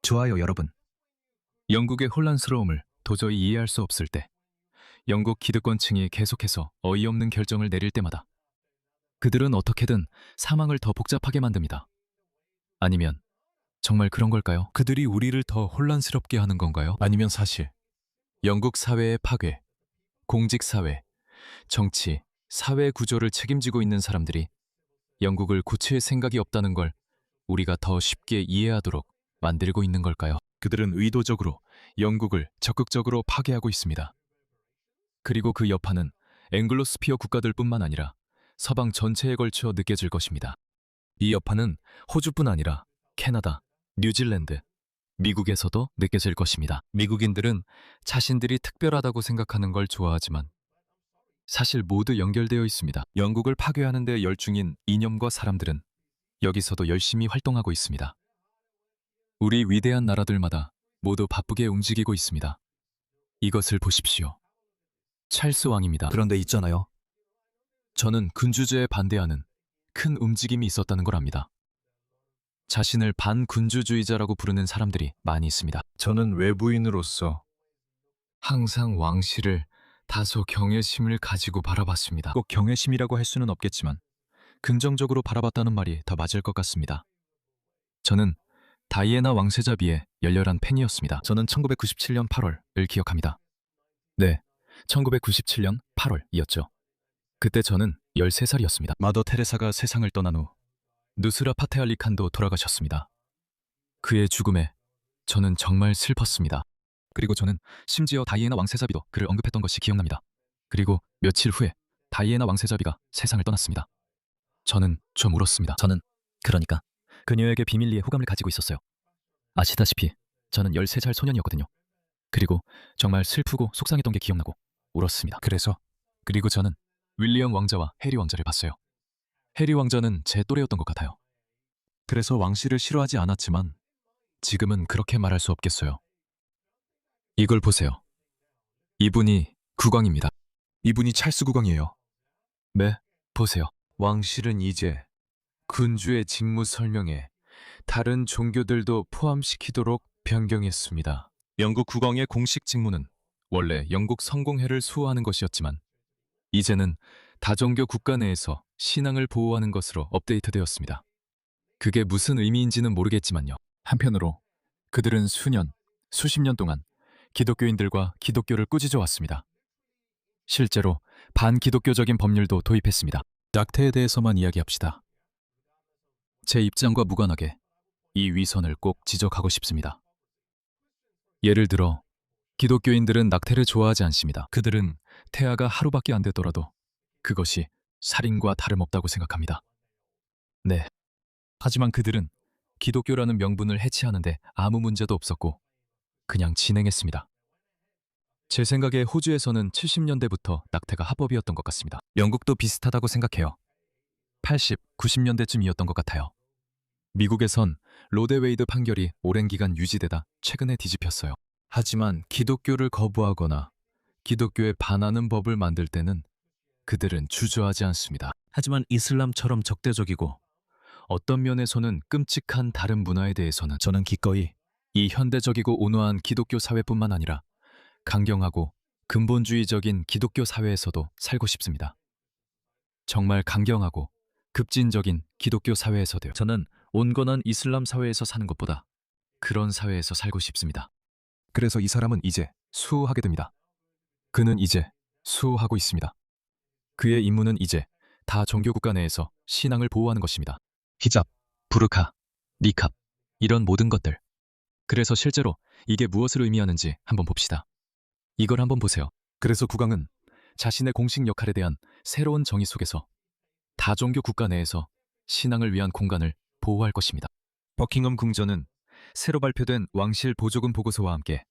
좋아요, 여러분. 영국의 혼란스러움을 도저히 이해할 수 없을 때, 영국 기득권층이 계속해서 어이없는 결정을 내릴 때마다 그들은 어떻게든 사망을 더 복잡하게 만듭니다. 아니면 정말 그런 걸까요? 그들이 우리를 더 혼란스럽게 하는 건가요? 아니면 사실 영국 사회의 파괴, 공직사회, 정치, 사회 구조를 책임지고 있는 사람들이 영국을 고칠 생각이 없다는 걸 우리가 더 쉽게 이해하도록 만들고 있는 걸까요? 그들은 의도적으로 영국을 적극적으로 파괴하고 있습니다. 그리고 그 여파는 앵글로스피어 국가들뿐만 아니라 서방 전체에 걸쳐 느껴질 것입니다. 이 여파는 호주뿐 아니라 캐나다, 뉴질랜드, 미국에서도 느껴질 것입니다. 미국인들은 자신들이 특별하다고 생각하는 걸 좋아하지만 사실 모두 연결되어 있습니다. 영국을 파괴하는 데 열중인 이념과 사람들은 여기서도 열심히 활동하고 있습니다. 우리 위대한 나라들마다 모두 바쁘게 움직이고 있습니다. 이것을 보십시오. 찰스 왕입니다. 그런데 있잖아요. 저는 군주제에 반대하는 큰 움직임이 있었다는 걸 압니다. 자신을 반군주주의자라고 부르는 사람들이 많이 있습니다. 저는 외부인으로서 항상 왕실을 다소 경외심을 가지고 바라봤습니다. 꼭 경외심이라고 할 수는 없겠지만 긍정적으로 바라봤다는 말이 더 맞을 것 같습니다. 저는 다이애나 왕세자비의 열렬한 팬이었습니다. 저는 1997년 8월을 기억합니다. 네, 1997년 8월이었죠. 그때 저는 13살이었습니다. 마더 테레사가 세상을 떠난 후 누스라 파테알리 칸도 돌아가셨습니다. 그의 죽음에 저는 정말 슬펐습니다. 그리고 저는 심지어 다이애나 왕세자비도 그를 언급했던 것이 기억납니다. 그리고 며칠 후에 다이애나 왕세자비가 세상을 떠났습니다. 저는 좀 울었습니다. 저는 그러니까 그녀에게 비밀리에 호감을 가지고 있었어요. 아시다시피 저는 13살 소년이었거든요. 그리고 정말 슬프고 속상했던 게 기억나고 울었습니다. 그리고 저는 윌리엄 왕자와 해리 왕자를 봤어요. 해리 왕자는 제 또래였던 것 같아요. 그래서 왕실을 싫어하지 않았지만 지금은 그렇게 말할 수 없겠어요. 이걸 보세요. 이분이 국왕입니다. 이분이 찰스 국왕이에요. 네, 보세요. 왕실은 이제 군주의 직무 설명에 다른 종교들도 포함시키도록 변경했습니다. 영국 국왕의 공식 직무는 원래 영국 성공회를 수호하는 것이었지만 이제는 다종교 국가 내에서 신앙을 보호하는 것으로 업데이트되었습니다. 그게 무슨 의미인지는 모르겠지만요. 한편으로 그들은 수년, 수십 년 동안 기독교인들과 기독교를 꾸짖어 왔습니다. 실제로 반기독교적인 법률도 도입했습니다. 낙태에 대해서만 이야기합시다. 제 입장과 무관하게 이 위선을 꼭 지적하고 싶습니다. 예를 들어 기독교인들은 낙태를 좋아하지 않습니다. 그들은 태아가 하루밖에 안 되더라도 그것이 살인과 다름없다고 생각합니다. 네. 하지만 그들은 기독교라는 명분을 해치하는데 아무 문제도 없었고 그냥 진행했습니다. 제 생각에 호주에서는 70년대부터 낙태가 합법이었던 것 같습니다. 영국도 비슷하다고 생각해요. 80, 90년대쯤이었던 것 같아요. 미국에선 로데웨이드 판결이 오랜 기간 유지되다 최근에 뒤집혔어요. 하지만 기독교를 거부하거나 기독교에 반하는 법을 만들 때는 그들은 주저하지 않습니다. 하지만 이슬람처럼 적대적이고 어떤 면에서는 끔찍한 다른 문화에 대해서는 저는 기꺼이 이 현대적이고 온화한 기독교 사회뿐만 아니라 강경하고 근본주의적인 기독교 사회에서도 살고 싶습니다. 정말 강경하고 급진적인 기독교 사회에서도요. 저는 온건한 이슬람 사회에서 사는 것보다 그런 사회에서 살고 싶습니다. 그래서 이 사람은 이제 수호하게 됩니다. 그는 이제 수호하고 있습니다. 그의 임무는 이제 다 종교 국가 내에서 신앙을 보호하는 것입니다. 히잡, 부르카, 니캅, 이런 모든 것들. 그래서 실제로 이게 무엇을 의미하는지 한번 봅시다. 이걸 한번 보세요. 그래서 국왕은 자신의 공식 역할에 대한 새로운 정의 속에서 다종교 국가 내에서 신앙을 위한 공간을 보호할 것입니다. 버킹엄 궁전은 새로 발표된 왕실 보조금 보고서와 함께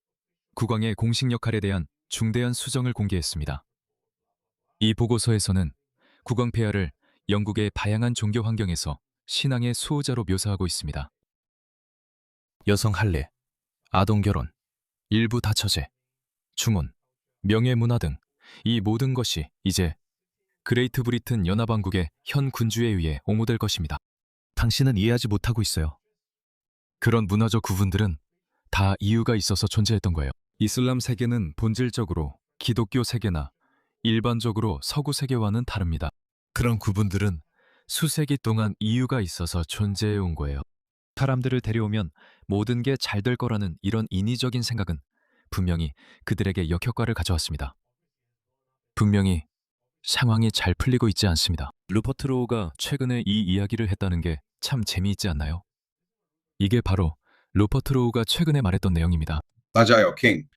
국왕의 공식 역할에 대한 중대한 수정을 공개했습니다. 이 보고서에서는 국왕 폐하를 영국의 다양한 종교 환경에서 신앙의 수호자로 묘사하고 있습니다. 여성 할례, 아동 결혼, 일부 다처제, 중혼, 명예문화 등 이 모든 것이 이제 그레이트 브리튼 연합왕국의 현 군주에 의해 옹호될 것입니다. 당신은 이해하지 못하고 있어요. 그런 문화적 구분들은 다 이유가 있어서 존재했던 거예요. 이슬람 세계는 본질적으로 기독교 세계나 일반적으로 서구 세계와는 다릅니다. 그런 구분들은 수세기 동안 이유가 있어서 존재해 온 거예요. 사람들을 데려오면 모든 게 잘 될 거라는 이런 인위적인 생각은 분명히 그들에게 역효과를 가져왔습니다. 분명히 상황이 잘 풀리고 있지 않습니다. 루퍼트 로우가 최근에 이 이야기를 했다는 게 참 재미있지 않나요? 이게 바로 루퍼트 로우가 최근에 말했던 내용입니다. 맞아요, 킹.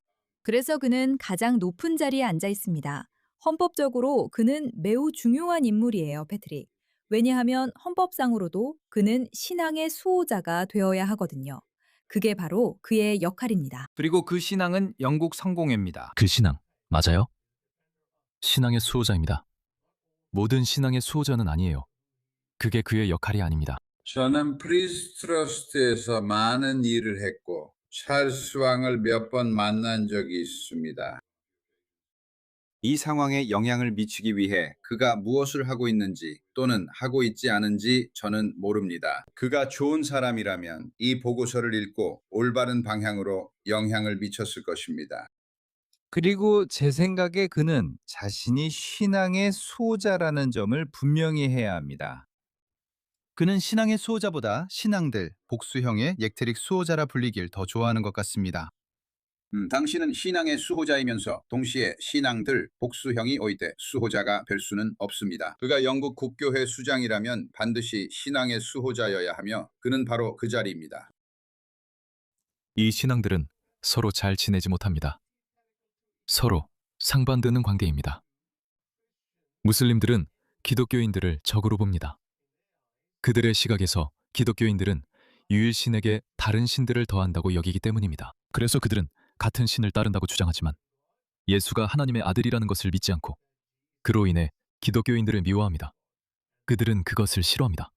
그래서 그는 가장 높은 자리에 앉아 있습니다. 헌법적으로 그는 매우 중요한 인물이에요, 패트릭. 왜냐하면 헌법상으로도 그는 신앙의 수호자가 되어야 하거든요. 그게 바로 그의 역할입니다. 그리고 그 신앙은 영국 성공회입니다. 그 신앙, 맞아요? 신앙의 수호자입니다. 모든 신앙의 수호자는 아니에요. 그게 그의 역할이 아닙니다. 저는 프리스 트러스트에서 많은 일을 했고 찰스 왕을 몇 번 만난 적이 있습니다. 이 상황에 영향을 미치기 위해 그가 무엇을 하고 있는지 또는 하고 있지 않은지 저는 모릅니다. 그가 좋은 사람이라면 이 보고서를 읽고 올바른 방향으로 영향을 미쳤을 것입니다. 그리고 제 생각에 그는 자신이 신앙의 수호자라는 점을 분명히 해야 합니다. 그는 신앙의 수호자보다 신앙들, 복수형의 եկ트릭 수호자라 불리길 더 좋아하는 것 같습니다. 당신은 신앙의 수호자이면서 동시에 신앙들, 복수형이 오이되 수호자가 될 수는 없습니다. 그가 영국 국교회 수장이라면 반드시 신앙의 수호자여야 하며 그는 바로 그 자리입니다. 이 신앙들은 서로 잘 지내지 못합니다. 서로 상반되는 관계입니다. 무슬림들은 기독교인들을 적으로 봅니다. 그들의 시각에서 기독교인들은 유일신에게 다른 신들을 더한다고 여기기 때문입니다. 그래서 그들은 같은 신을 따른다고 주장하지만 예수가 하나님의 아들이라는 것을 믿지 않고 그로 인해 기독교인들을 미워합니다. 그들은 그것을 싫어합니다.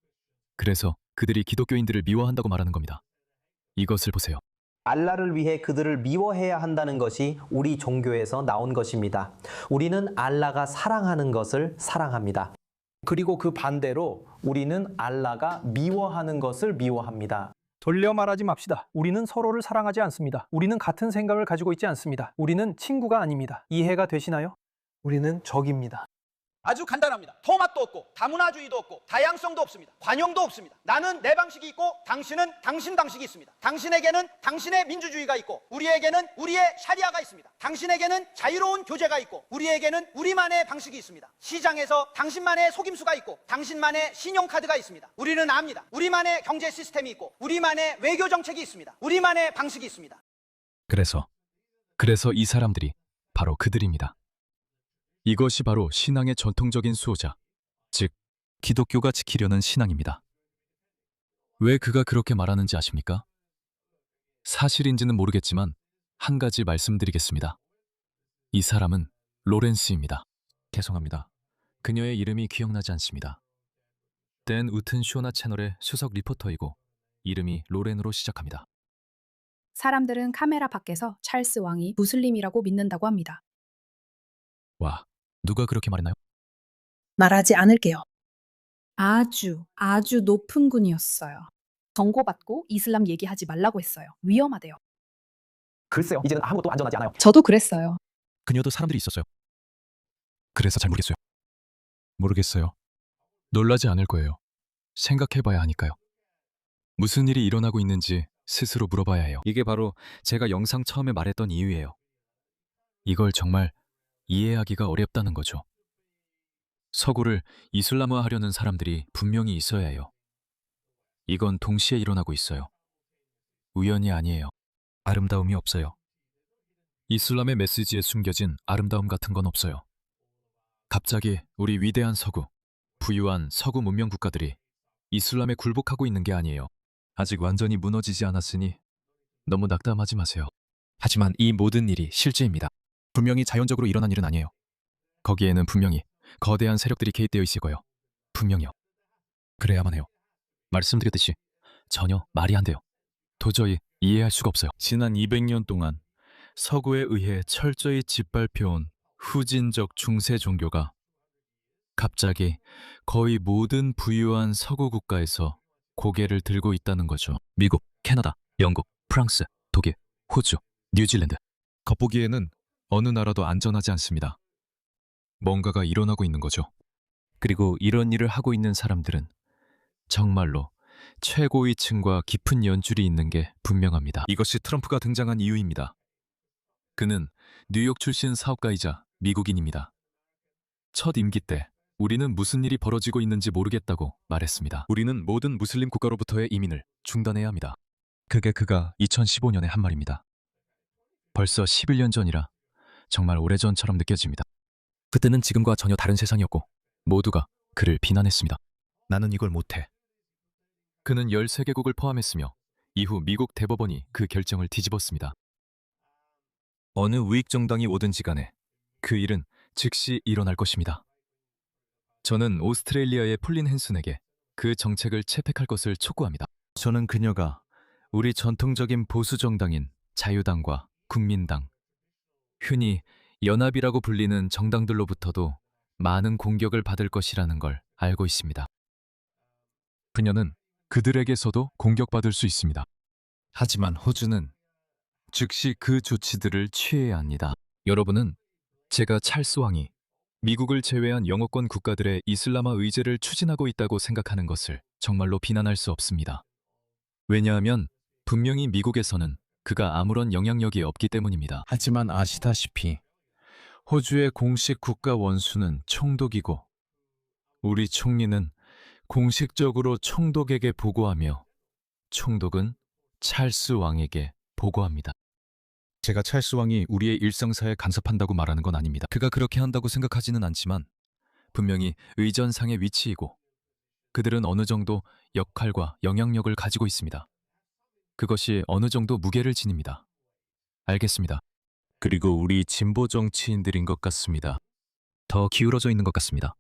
그래서 그들이 기독교인들을 미워한다고 말하는 겁니다. 이것을 보세요. 알라를 위해 그들을 미워해야 한다는 것이 우리 종교에서 나온 것입니다. 우리는 알라가 사랑하는 것을 사랑합니다. 그리고 그 반대로 우리는 알라가 미워하는 것을 미워합니다. 돌려 말하지 맙시다. 우리는 서로를 사랑하지 않습니다. 우리는 같은 생각을 가지고 있지 않습니다. 우리는 친구가 아닙니다. 이해가 되시나요? 우리는 적입니다. 아주 간단합니다. 토맛도 없고 다문화주의도 없고 다양성도 없습니다. 관용도 없습니다. 나는 내 방식이 있고 당신은 당신 방식이 있습니다. 당신에게는 당신의 민주주의가 있고 우리에게는 우리의 샤리아가 있습니다. 당신에게는 자유로운 교제가 있고 우리에게는 우리만의 방식이 있습니다. 시장에서 당신만의 속임수가 있고 당신만의 신용카드가 있습니다. 우리는 압니다. 우리만의 경제 시스템이 있고 우리만의 외교 정책이 있습니다. 우리만의 방식이 있습니다. 그래서 이 사람들이 바로 그들입니다. 이것이 바로 신앙의 전통적인 수호자, 즉 기독교가 지키려는 신앙입니다. 왜 그가 그렇게 말하는지 아십니까? 사실인지는 모르겠지만 한 가지 말씀드리겠습니다. 이 사람은 로렌스입니다. 죄송합니다. 그녀의 이름이 기억나지 않습니다. 댄 우튼 쇼나 채널의 수석 리포터이고 이름이 로렌으로 시작합니다. 사람들은 카메라 밖에서 찰스 왕이 무슬림이라고 믿는다고 합니다. 와, 누가 그렇게 말했나요? 말하지 않을게요. 아주 높은 군이었어요. 경고받고 이슬람 얘기하지 말라고 했어요. 위험하대요. 글쎄요, 이제는 아무것도 안전하지 않아요. 저도 그랬어요. 그녀도 사람들이 있었어요. 그래서 잘 모르겠어요. 놀라지 않을 거예요. 생각해봐야 하니까요. 무슨 일이 일어나고 있는지 스스로 물어봐야 해요. 이게 바로 제가 영상 처음에 말했던 이유예요. 이걸 정말 이해하기가 어렵다는 거죠. 서구를 이슬람화하려는 사람들이 분명히 있어야 해요. 이건 동시에 일어나고 있어요. 우연이 아니에요. 아름다움이 없어요. 이슬람의 메시지에 숨겨진 아름다움 같은 건 없어요. 갑자기 우리 위대한 서구, 부유한 서구 문명 국가들이 이슬람에 굴복하고 있는 게 아니에요. 아직 완전히 무너지지 않았으니 너무 낙담하지 마세요. 하지만 이 모든 일이 실제입니다. 분명히 자연적으로 일어난 일은 아니에요. 거기에는 분명히 거대한 세력들이 개입되어 있을 거예요. 분명히요. 그래야만 해요. 말씀드렸듯이 전혀 말이 안 돼요. 도저히 이해할 수가 없어요. 지난 200년 동안 서구에 의해 철저히 짓밟혀온 후진적 중세 종교가 갑자기 거의 모든 부유한 서구 국가에서 고개를 들고 있다는 거죠. 미국, 캐나다, 영국, 프랑스, 독일, 호주, 뉴질랜드. 겉보기에는 어느 나라도 안전하지 않습니다. 뭔가가 일어나고 있는 거죠. 그리고 이런 일을 하고 있는 사람들은 정말로 최고위층과 깊은 연줄이 있는 게 분명합니다. 이것이 트럼프가 등장한 이유입니다. 그는 뉴욕 출신 사업가이자 미국인입니다. 첫 임기 때 우리는 무슨 일이 벌어지고 있는지 모르겠다고 말했습니다. 우리는 모든 무슬림 국가로부터의 이민을 중단해야 합니다. 그게 그가 2015년에 한 말입니다. 벌써 11년 전이라 정말 오래전처럼 느껴집니다. 그때는 지금과 전혀 다른 세상이었고 모두가 그를 비난했습니다. 나는 이걸 못해. 그는 13개국을 포함했으며 이후 미국 대법원이 그 결정을 뒤집었습니다. 어느 우익 정당이 오든지 간에 그 일은 즉시 일어날 것입니다. 저는 오스트레일리아의 폴린 헨슨에게 그 정책을 채택할 것을 촉구합니다. 저는 그녀가 우리 전통적인 보수 정당인 자유당과 국민당, 흔히 연합이라고 불리는 정당들로부터도 많은 공격을 받을 것이라는 걸 알고 있습니다. 그녀는 그들에게서도 공격받을 수 있습니다. 하지만 호주는 즉시 그 조치들을 취해야 합니다. 여러분은 제가 찰스 왕이 미국을 제외한 영어권 국가들의 이슬람화 의제를 추진하고 있다고 생각하는 것을 정말로 비난할 수 없습니다. 왜냐하면 분명히 미국에서는 그가 아무런 영향력이 없기 때문입니다. 하지만 아시다시피 호주의 공식 국가 원수는 총독이고 우리 총리는 공식적으로 총독에게 보고하며 총독은 찰스 왕에게 보고합니다. 제가 찰스 왕이 우리의 일상사에 간섭한다고 말하는 건 아닙니다. 그가 그렇게 한다고 생각하지는 않지만 분명히 의전상의 위치이고 그들은 어느 정도 역할과 영향력을 가지고 있습니다. 그것이 어느 정도 무게를 지닙니다. 알겠습니다. 그리고 우리 진보 정치인들인 것 같습니다. 더 기울어져 있는 것 같습니다.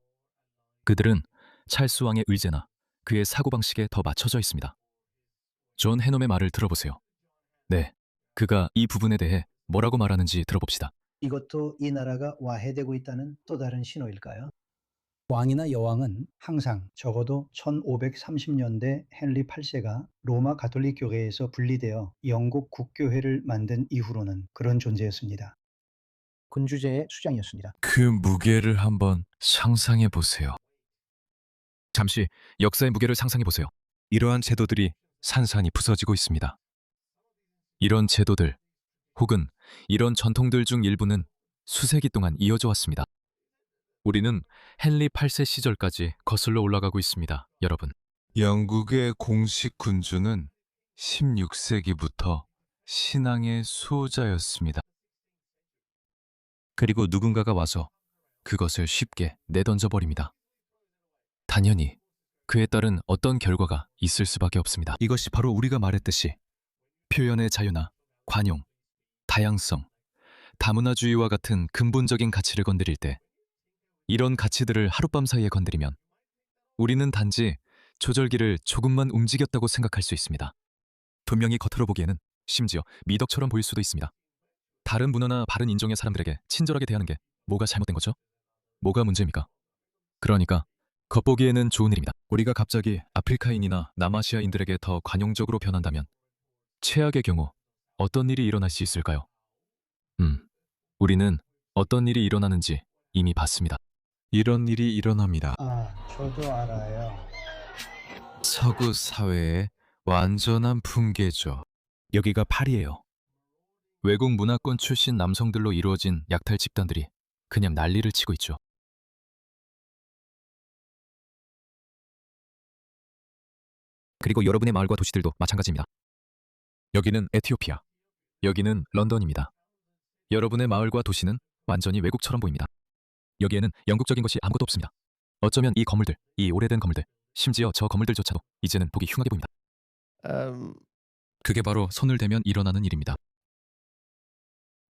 그들은 찰스 왕의 의제나 그의 사고방식에 더 맞춰져 있습니다. 존 해놈의 말을 들어보세요. 네, 그가 이 부분에 대해 뭐라고 말하는지 들어봅시다. 이것도 이 나라가 와해되고 있다는 또 다른 신호일까요? 왕이나 여왕은 항상 적어도 1530년대 헨리 8세가 로마 가톨릭 교회에서 분리되어 영국 국교회를 만든 이후로는 그런 존재였습니다. 군주제의 수장이었습니다. 그 무게를 한번 상상해 보세요. 잠시 역사의 무게를 상상해 보세요. 이러한 제도들이 산산이 부서지고 있습니다. 이런 제도들 혹은 이런 전통들 중 일부는 수세기 동안 이어져 왔습니다. 우리는 헨리 8세 시절까지 거슬러 올라가고 있습니다, 여러분. 영국의 공식 군주는 16세기부터 신앙의 수호자였습니다. 그리고 누군가가 와서 그것을 쉽게 내던져 버립니다. 당연히 그에 따른 어떤 결과가 있을 수밖에 없습니다. 이것이 바로 우리가 말했듯이 표현의 자유나 관용, 다양성, 다문화주의와 같은 근본적인 가치를 건드릴 때 이런 가치들을 하룻밤 사이에 건드리면 우리는 단지 조절기를 조금만 움직였다고 생각할 수 있습니다. 분명히 겉으로 보기에는 심지어 미덕처럼 보일 수도 있습니다. 다른 문화나 다른 인종의 사람들에게 친절하게 대하는 게 뭐가 잘못된 거죠? 뭐가 문제입니까? 그러니까 겉보기에는 좋은 일입니다. 우리가 갑자기 아프리카인이나 남아시아인들에게 더 관용적으로 변한다면 최악의 경우 어떤 일이 일어날 수 있을까요? 우리는 어떤 일이 일어나는지 이미 봤습니다. 이런 일이 일어납니다. 저도 알아요. 서구 사회의 완전한 붕괴죠. 여기가 파리예요. 외국 문화권 출신 남성들로 이루어진 약탈 집단들이 그냥 난리를 치고 있죠. 그리고 여러분의 마을과 도시들도 마찬가지입니다. 여기는 에티오피아, 여기는 런던입니다. 여러분의 마을과 도시는 완전히 외국처럼 보입니다. 여기에는 영국적인 것이 아무것도 없습니다. 어쩌면 이 건물들, 이 오래된 건물들, 심지어 저 건물들조차도 이제는 보기 흉하게 보입니다. 그게 바로 손을 대면 일어나는 일입니다.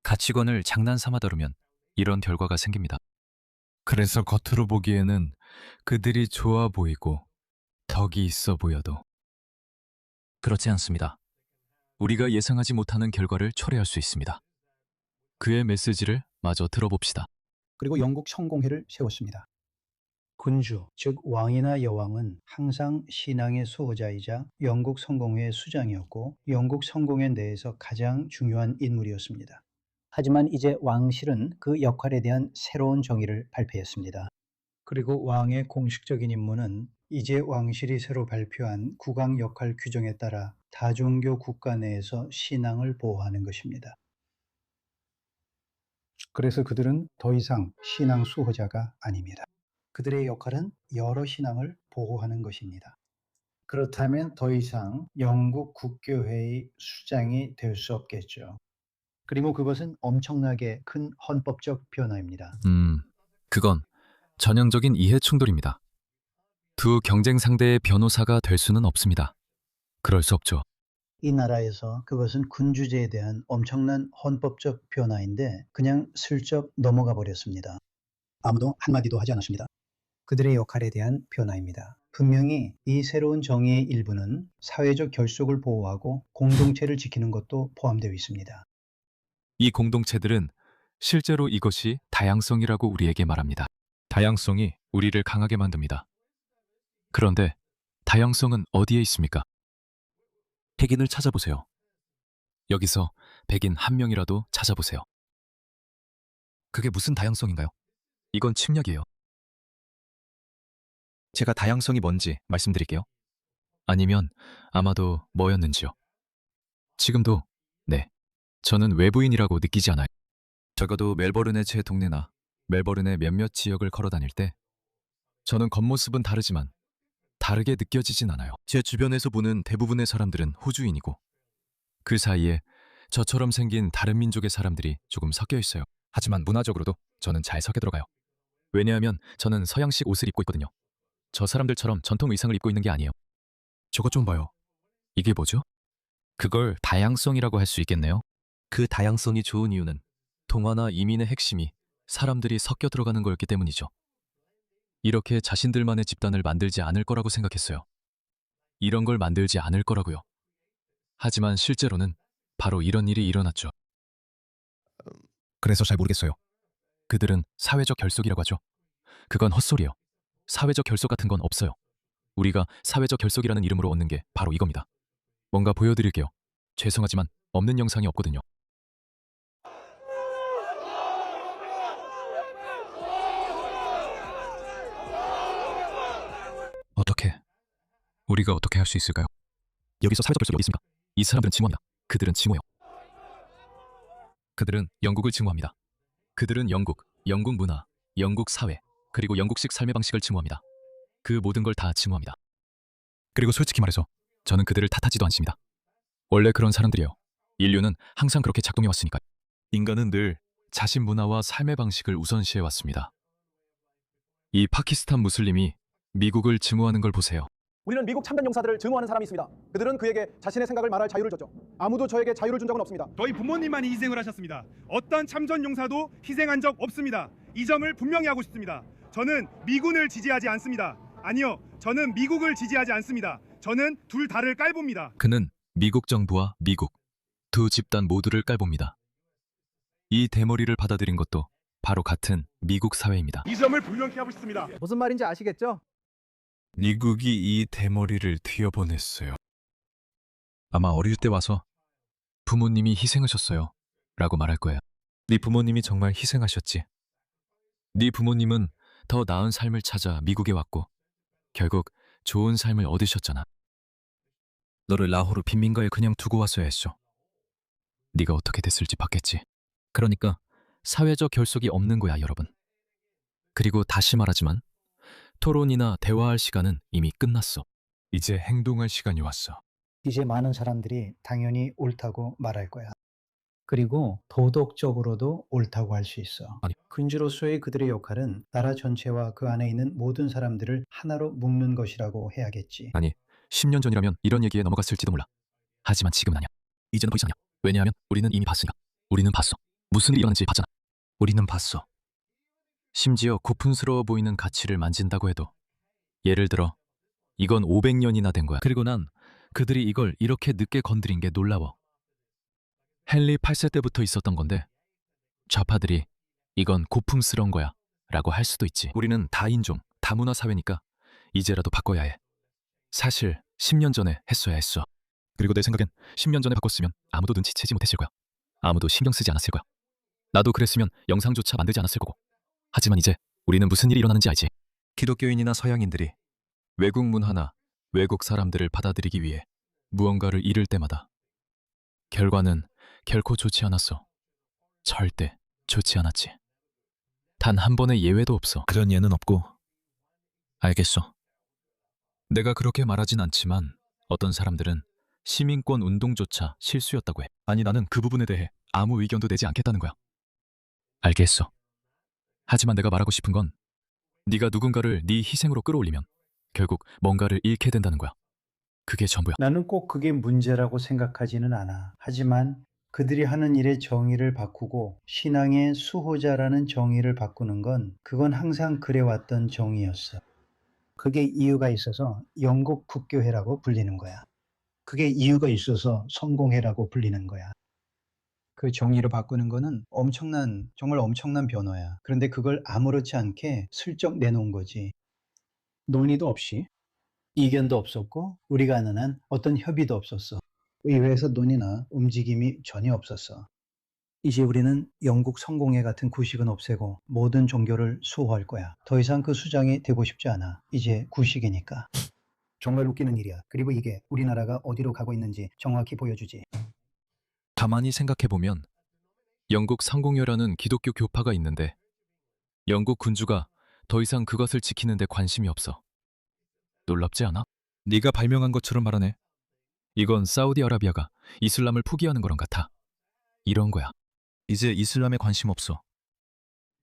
가치관을 장난삼아 다루면 이런 결과가 생깁니다. 그래서 겉으로 보기에는 그들이 좋아 보이고 덕이 있어 보여도 그렇지 않습니다. 우리가 예상하지 못하는 결과를 초래할 수 있습니다. 그의 메시지를 마저 들어봅시다. 그리고 영국 성공회를 세웠습니다. 군주, 즉 왕이나 여왕은 항상 신앙의 수호자이자 영국 성공회의 수장이었고 영국 성공회 내에서 가장 중요한 인물이었습니다. 하지만 이제 왕실은 그 역할에 대한 새로운 정의를 발표했습니다. 그리고 왕의 공식적인 임무는 이제 왕실이 새로 발표한 국왕 역할 규정에 따라 다종교 국가 내에서 신앙을 보호하는 것입니다. 그래서 그들은 더 이상 신앙 수호자가 아닙니다. 그들의 역할은 여러 신앙을 보호하는 것입니다. 그렇다면 더 이상 영국 국교회의 수장이 될 수 없겠죠. 그리고 그것은 엄청나게 큰 헌법적 변화입니다. 그건 전형적인 이해 충돌입니다. 두 경쟁 상대의 변호사가 될 수는 없습니다. 그럴 수 없죠. 이 나라에서 그것은 군주제에 대한 엄청난 헌법적 변화인데 그냥 슬쩍 넘어가 버렸습니다. 아무도 한마디도 하지 않았습니다. 그들의 역할에 대한 변화입니다. 분명히 이 새로운 정의의 일부는 사회적 결속을 보호하고 공동체를 지키는 것도 포함되어 있습니다. 이 공동체들은 실제로 이것이 다양성이라고 우리에게 말합니다. 다양성이 우리를 강하게 만듭니다. 그런데 다양성은 어디에 있습니까? 흑인을 찾아보세요. 여기서 백인 한 명이라도 찾아보세요. 그게 무슨 다양성인가요? 이건 침략이에요. 제가 다양성이 뭔지 말씀드릴게요. 아니면 아마도 뭐였는지요. 지금도 네, 저는 외부인이라고 느끼지 않아요. 적어도 멜버른의 제 동네나 멜버른의 몇몇 지역을 걸어 다닐 때 저는 겉모습은 다르지만 다르게 느껴지진 않아요. 제 주변에서 보는 대부분의 사람들은 호주인이고 그 사이에 저처럼 생긴 다른 민족의 사람들이 조금 섞여 있어요. 하지만 문화적으로도 저는 잘 섞여 들어가요. 왜냐하면 저는 서양식 옷을 입고 있거든요. 저 사람들처럼 전통 의상을 입고 있는 게 아니에요. 저것 좀 봐요. 이게 뭐죠? 그걸 다양성이라고 할 수 있겠네요. 그 다양성이 좋은 이유는 동화나 이민의 핵심이 사람들이 섞여 들어가는 거였기 때문이죠. 이렇게 자신들만의 집단을 만들지 않을 거라고 생각했어요. 이런 걸 만들지 않을 거라고요. 하지만 실제로는 바로 이런 일이 일어났죠. 그래서 잘 모르겠어요. 그들은 사회적 결속이라고 하죠. 그건 헛소리예요. 사회적 결속 같은 건 없어요. 우리가 사회적 결속이라는 이름으로 얻는 게 바로 이겁니다. 뭔가 보여드릴게요. 죄송하지만 없는 영상이 없거든요. 어떻게? 우리가 어떻게 할 수 있을까요? 여기서 사회적 결속이 어디 있습니까? 이 사람들은 증오합니다. 그들은 증오해요. 그들은 영국을 증오합니다. 그들은 영국 문화, 영국 사회, 그리고 영국식 삶의 방식을 증오합니다. 그 모든 걸 다 증오합니다. 그리고 솔직히 말해서 저는 그들을 탓하지도 않습니다. 원래 그런 사람들이에요. 인류는 항상 그렇게 작동해왔으니까요. 인간은 늘 자신 문화와 삶의 방식을 우선시해왔습니다. 이 파키스탄 무슬림이 미국을 증오하는 걸 보세요. 우리는 미국 참전 용사들을 증오하는 사람이 있습니다. 그들은 그에게 자신의 생각을 말할 자유를 줬죠. 아무도 저에게 자유를 준 적은 없습니다. 저희 부모님만이 희생을 하셨습니다. 어떤 참전 용사도 희생한 적 없습니다. 이 점을 분명히 하고 싶습니다. 저는 미군을 지지하지 않습니다. 아니요, 저는 미국을 지지하지 않습니다. 저는 둘 다를 깔봅니다. 그는 미국 정부와 미국 두 집단 모두를 깔봅니다. 이 대머리를 받아들인 것도 바로 같은 미국 사회입니다. 이 점을 분명히 하고 싶습니다. 무슨 말인지 아시겠죠? 미국이 이 대머리를 튀어보냈어요. 아마 어릴 때 와서 부모님이 희생하셨어요 라고 말할 거예요. 네 부모님이 정말 희생하셨지. 네 부모님은 더 나은 삶을 찾아 미국에 왔고 결국 좋은 삶을 얻으셨잖아. 너를 라호르 빈민가에 그냥 두고 왔어야 했어. 네가 어떻게 됐을지 봤겠지. 그러니까 사회적 결속이 없는 거야, 여러분. 그리고 다시 말하지만 토론이나 대화할 시간은 이미 끝났어. 이제 행동할 시간이 왔어. 이제 많은 사람들이 당연히 옳다고 말할 거야. 그리고 도덕적으로도 옳다고 할 수 있어. 아니. 군주로서의 그들의 역할은 나라 전체와 그 안에 있는 모든 사람들을 하나로 묶는 것이라고 해야겠지. 아니, 10년 전이라면 이런 얘기에 넘어갔을지도 몰라. 하지만 지금은 아니야. 이제는 더 이상 아니야. 왜냐하면 우리는 이미 봤으니까. 우리는 봤어. 무슨 일이 일어났는지 봤잖아. 우리는 봤어. 심지어 고풍스러워 보이는 가치를 만진다고 해도 예를 들어 이건 500년이나 된 거야. 그리고 난 그들이 이걸 이렇게 늦게 건드린 게 놀라워. 헨리 8세 때부터 있었던 건데 좌파들이 이건 고풍스러운 거야 라고 할 수도 있지. 우리는 다인종, 다문화 사회니까 이제라도 바꿔야 해. 사실 10년 전에 했어야 했어. 그리고 내 생각엔 10년 전에 바꿨으면 아무도 눈치채지 못했을 거야. 아무도 신경 쓰지 않았을 거야. 나도 그랬으면 영상조차 만들지 않았을 거고. 하지만 이제 우리는 무슨 일이 일어나는지 알지? 기독교인이나 서양인들이 외국 문화나 외국 사람들을 받아들이기 위해 무언가를 잃을 때마다 결과는 결코 좋지 않았어. 절대 좋지 않았지. 단 한 번의 예외도 없어. 그런 예는 없고. 알겠어. 내가 그렇게 말하진 않지만 어떤 사람들은 시민권 운동조차 실수였다고 해. 아니, 나는 그 부분에 대해 아무 의견도 내지 않겠다는 거야. 알겠어. 하지만 내가 말하고 싶은 건 네가 누군가를 네 희생으로 끌어올리면 결국 뭔가를 잃게 된다는 거야. 그게 전부야. 나는 꼭 그게 문제라고 생각하지는 않아. 하지만 그들이 하는 일의 정의를 바꾸고 신앙의 수호자라는 정의를 바꾸는 건 그건 항상 그래왔던 정의였어. 그게 이유가 있어서 영국 국교회라고 불리는 거야. 그게 이유가 있어서 성공회라고 불리는 거야. 그 정의를 바꾸는 거는 정말 엄청난 변화야. 그런데 그걸 아무렇지 않게 슬쩍 내놓은 거지. 논의도 없이, 이견도 없었고, 우리가 아는 한 어떤 협의도 없었어. 의회에서 논의나 움직임이 전혀 없었어. 이제 우리는 영국 성공회 같은 구식은 없애고 모든 종교를 수호할 거야. 더 이상 그 수장이 되고 싶지 않아. 이제 구식이니까. 정말 웃기는 일이야. 그리고 이게 우리나라가 어디로 가고 있는지 정확히 보여주지. 가만히 생각해보면 영국 상공회라는 기독교 교파가 있는데 영국 군주가 더 이상 그것을 지키는 데 관심이 없어. 놀랍지 않아? 네가 발명한 것처럼 말하네. 이건 사우디아라비아가 이슬람을 포기하는 거랑 같아. 이런 거야. 이제 이슬람에 관심 없어.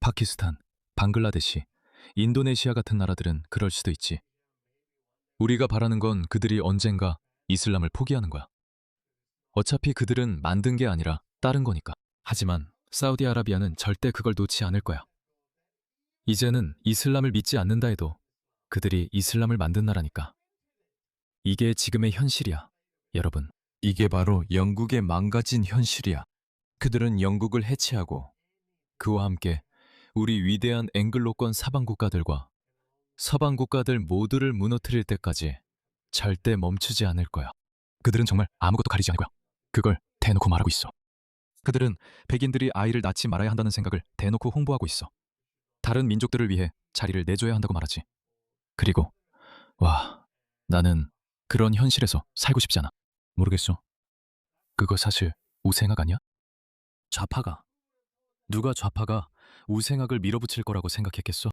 파키스탄, 방글라데시, 인도네시아 같은 나라들은 그럴 수도 있지. 우리가 바라는 건 그들이 언젠가 이슬람을 포기하는 거야. 어차피 그들은 만든 게 아니라 따른 거니까. 하지만 사우디아라비아는 절대 그걸 놓지 않을 거야. 이제는 이슬람을 믿지 않는다 해도 그들이 이슬람을 만든 나라니까. 이게 지금의 현실이야, 여러분. 이게 바로 영국의 망가진 현실이야. 그들은 영국을 해체하고 그와 함께 우리 위대한 앵글로권 사방 국가들과 서방 국가들 모두를 무너뜨릴 때까지 절대 멈추지 않을 거야. 그들은 정말 아무것도 가리지 않을 거야. 그걸 대놓고 말하고 있어. 그들은 백인들이 아이를 낳지 말아야 한다는 생각을 대놓고 홍보하고 있어. 다른 민족들을 위해 자리를 내줘야 한다고 말하지. 그리고 나는 그런 현실에서 살고 싶지 않아. 모르겠어. 그거 사실 우생학 아니야? 누가 좌파가 우생학을 밀어붙일 거라고 생각했겠어?